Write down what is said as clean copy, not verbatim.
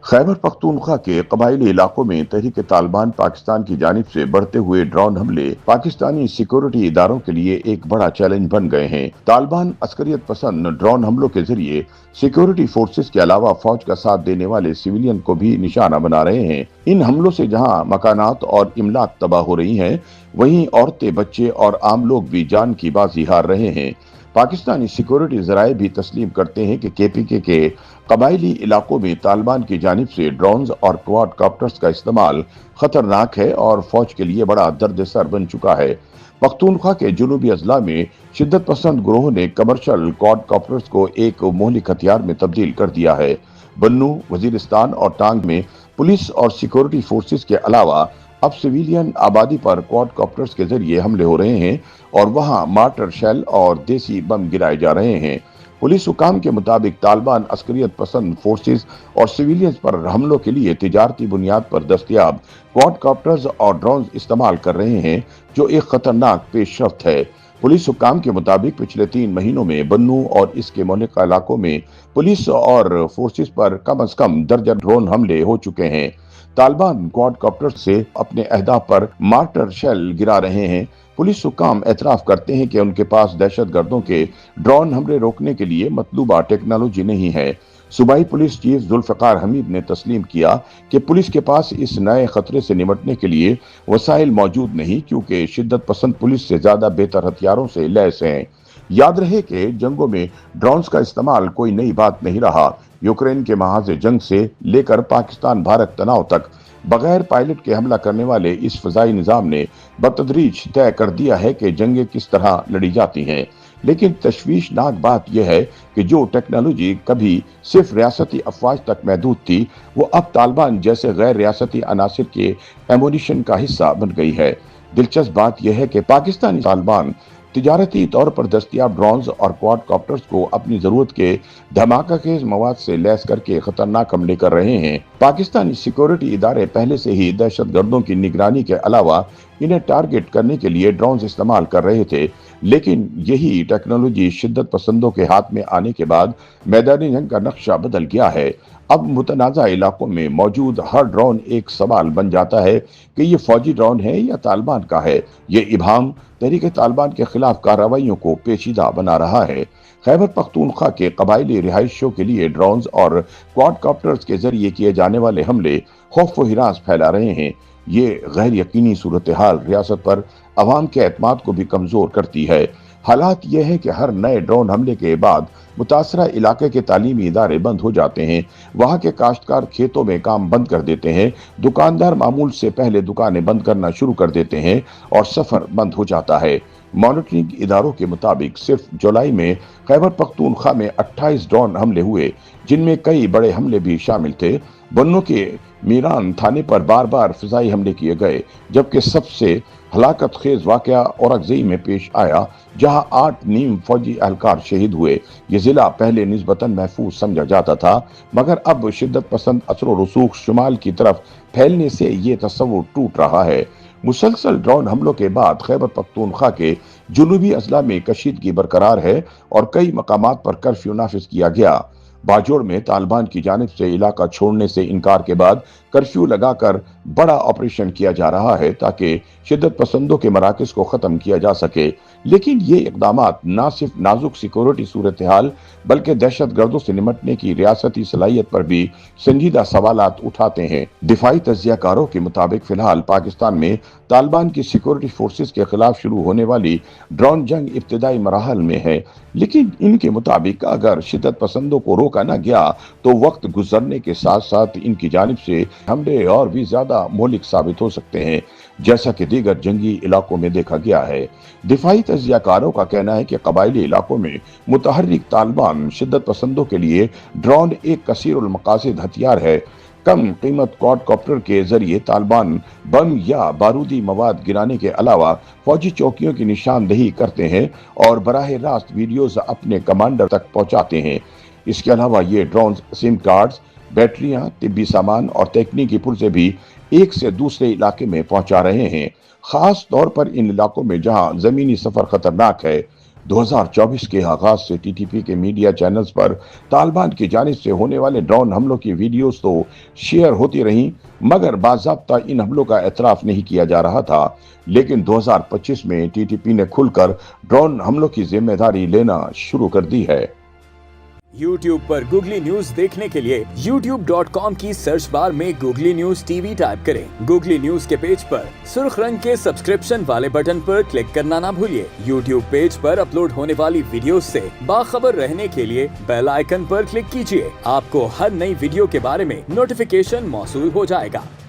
खैबर पख्तूनख्वा के कबायली इलाकों में तहरीक तालिबान पाकिस्तान की जानिब से बढ़ते हुए ड्रोन हमले पाकिस्तानी सिक्योरिटी इदारों के लिए एक बड़ा चैलेंज बन गए हैं। तालिबान अस्करियत पसंद ड्रोन हमलों के जरिए सिक्योरिटी फोर्सेस के अलावा फौज का साथ देने वाले सिविलियन को भी निशाना बना रहे हैं। इन हमलों से जहां मकानात और इमलाक तबाह हो रही हैं, वहीं औरतें, बच्चे और आम लोग भी जान की बाजी हार रहे हैं। पाकिस्तानी सिक्योरिटी जराये भी तस्लीम करते हैं कि केपीके के कबायली इलाकों में तालिबान की जानिब से ड्रोन्स और क्वाडकॉप्टर्स का इस्तेमाल खतरनाक है और फौज के लिए बड़ा दर्द सर बन चुका है। पख्तूनख्वा के जुनूबी अजला में शिद्दत पसंद ग्रोह ने कमर्शियल क्वाडकॉप्टर्स को एक मोहलिक हथियार में तब्दील कर दिया है। बन्नू, वजीरिस्तान और टांग में पुलिस और सिक्योरिटी फोर्सेस के अलावा अब सिविलियन आबादी पर क्वाडकॉप्टर्स के जरिए हमले हो रहे हैं और वहां मार्टर शेल और देसी बम गिराए जा रहे हैं। पुलिस हुकाम के मुताबिक तालिबान अस्करियत पसंद फोर्सेस और सिविलियंस पर हमलों के लिए तिजारती बुनियाद पर दस्तयाब क्वाडकॉप्टर्स और ड्रोन इस्तेमाल कर रहे हैं, जो एक खतरनाक पेशरफ्त है। पुलिस हुकाम के मुताबिक पिछले 3 महीनों में बन्नू और इसके मौलिका इलाकों में पुलिस और फोर्सेस पर कम से कम दर्जन ड्रोन हमले हो चुके हैं। तालिबान क्वाडकॉप्टर से अपने अहदाफ पर मार्टर शेल गिरा रहे हैं। पुलिस हुकाम एतराफ करते हैं कि उनके पास दहशत गर्दों के ड्रोन हमले रोकने के लिए मतलूबा टेक्नोलॉजी नहीं है। सूबाई पुलिस चीफ जुल्फकार हमीद ने तस्लीम किया कि पुलिस के पास इस नए खतरे से निपटने के लिए वसाइल मौजूद नहीं, क्योंकि शिद्दत पसंद पुलिस से ज्यादा बेहतर हथियारों से लैस हैं। याद रहे कि जंगों में ड्रोन्स का इस्तेमाल कोई नई बात नहीं रहा। यूक्रेन के महाज जंग से लेकर पाकिस्तान भारत तनाव तक बगैर पायलट के हमला करने वाले इस फजाई निजाम ने बतदरीज तय कर दिया है कि जंगें किस तरह लड़ी जाती हैं। लेकिन तशवीशनाक बात यह है कि जो टेक्नोलॉजी कभी सिर्फ रियासती अफवाज तक महदूद थी, वो अब तालिबान जैसे गैर रियासती अनासिर के एमोनिशन का हिस्सा बन गई है। दिलचस्प बात यह है कि पाकिस्तानी तालिबान तिजारती तौर पर दस्तयाब ड्रोन्स और क्वाडकॉप्टर्स को अपनी जरूरत के धमाका खेज मवाद से लैस करके खतरनाक हमले कर रहे हैं। पाकिस्तानी सिक्योरिटी इदारे पहले से ही दहशत गर्दों की निगरानी के अलावा इन्हें टारगेट करने के लिए ड्रोन्स इस्तेमाल कर रहे थे, लेकिन यही टेक्नोलॉजी शिद्दत पसंदों के हाथ में आने के बाद मैदानी जंग का नक्शा बदल गया है। अब मुतनाज़ा इलाकों में मौजूद हर ड्रोन एक सवाल बन जाता है कि ये फौजी ड्रोन है या तालिबान का है। ये इबाम तहरीक तालिबान के खिलाफ कार्रवाइयों को पेचीदा बना रहा है। खैबर पख्तूनख्वा के कबायली रिहायशियों के लिए ड्रोन्स और क्वाडकॉप्टर्स के जरिए किए जाने वाले हमले खौफ व हिरास फैला रहे हैं। ये गैर यकीनी सूरत हाल रियासत पर अवाम के एतमाद को भी कमजोर करती है। हालात यह है कि हर नए ड्रोन हमले के बाद मुतासरा इलाके के तालीमी इदारे बंद हो जाते हैं, वहाँ के काश्तकार खेतों में काम बंद कर देते हैं, दुकानदार मामूल से पहले दुकानें बंद करना शुरू कर देते हैं और सफर बंद हो जाता है। मॉनिटरिंग इदारों के मुताबिक सिर्फ जुलाई में खैबर पख्तूनख्वा में 28 ड्रोन हमले हुए, जिनमें कई बड़े हमले भी शामिल थे। बन्नू के मीरान थाने पर बार बार फिजाई हमले किए गए, जबकि सबसे हलाकत खेज वाकया औरंगजेब में पेश आया, जहां 8 नीम फौजी एहलकार शहीद हुए। ये जिला पहले निस्बतन महफूज समझा जाता था, मगर अब शिद्दत पसंद असर व रसूख शुमाल की तरफ फैलने से ये तस्वुर टूट रहा है। मुसलसल ड्रोन हमलों के बाद खैबर पख्तूनख्वा के जुनूबी अजला में कशीदगी बरकरार है और कई मकामात पर कर्फ्यू नाफिज किया गया। बाजोड़ में तालिबान की जानिब से इलाका छोड़ने से इनकार के बाद कर्फ्यू लगाकर बड़ा ऑपरेशन किया जा रहा है, ताकि शिद्दत पसंदों के मराकज को खत्म किया जा सके। लेकिन ये इकदामात न सिर्फ नाजुक सिक्योरिटी सूरत हाल बल्कि दहशत गर्दों से निपटने की रियासती सलाहियत पर भी संजीदा सवालात उठाते हैं। दिफाई तज्जियाकारों के मुताबिक फिलहाल पाकिस्तान में तालिबान की सिक्योरिटी फोर्सेस के खिलाफ शुरू होने वाली ड्रोन जंग इब्तदाई मराहल में है, लेकिन इनके मुताबिक अगर शिद्दत पसंदों को रोका न गया तो वक्त गुजरने के साथ साथ इनकी जानिब से हमले और भी ज्यादा मौलिक साबित हो सकते हैं, जैसा कि दीगर जंगी इलाकों में देखा गया है। दिफाई तज्जियाकारों का कहना है कि कबायली इलाकों में मुतहर्रिक तालिबान शिद्दत पसंदों के लिए ड्रोन एक कसीरुल मकासिद हथियार है। कम कीमत क्वाडकॉप्टर के जरिए तालिबान बम या बारूदी मवाद गिराने के अलावा फौजी चौकियों की निशानदेही करते हैं और बराह रास्त वीडियोज अपने कमांडर तक पहुंचाते हैं। इसके अलावा ये ड्रोन सिम कार्ड्स, बैटरियां, तिब्बी सामान और तकनीकी पुर्जे भी एक से दूसरे इलाके में पहुंचा रहे हैं, खास तौर पर इन इलाकों में जहां जमीनी सफर खतरनाक है। 2024 के आगाज से टीटीपी के मीडिया चैनल्स पर तालिबान की जानिब से होने वाले ड्रोन हमलों की वीडियोस तो शेयर होती रहीं, मगर बाज़ाब्ता इन हमलों का एतराफ नहीं किया जा रहा था। लेकिन 2025 में टीटीपी ने खुलकर ड्रोन हमलों की जिम्मेदारी लेना शुरू कर दी है। YouTube पर गूगली न्यूज देखने के लिए youtube.com की सर्च बार में गूगली न्यूज टीवी टाइप करें। गूगली न्यूज के पेज पर सुर्ख रंग के सब्सक्रिप्शन वाले बटन पर क्लिक करना ना भूलिए। YouTube पेज पर अपलोड होने वाली वीडियोस से बाखबर रहने के लिए बेल आइकन पर क्लिक कीजिए। आपको हर नई वीडियो के बारे में नोटिफिकेशन मौसूल हो जाएगा।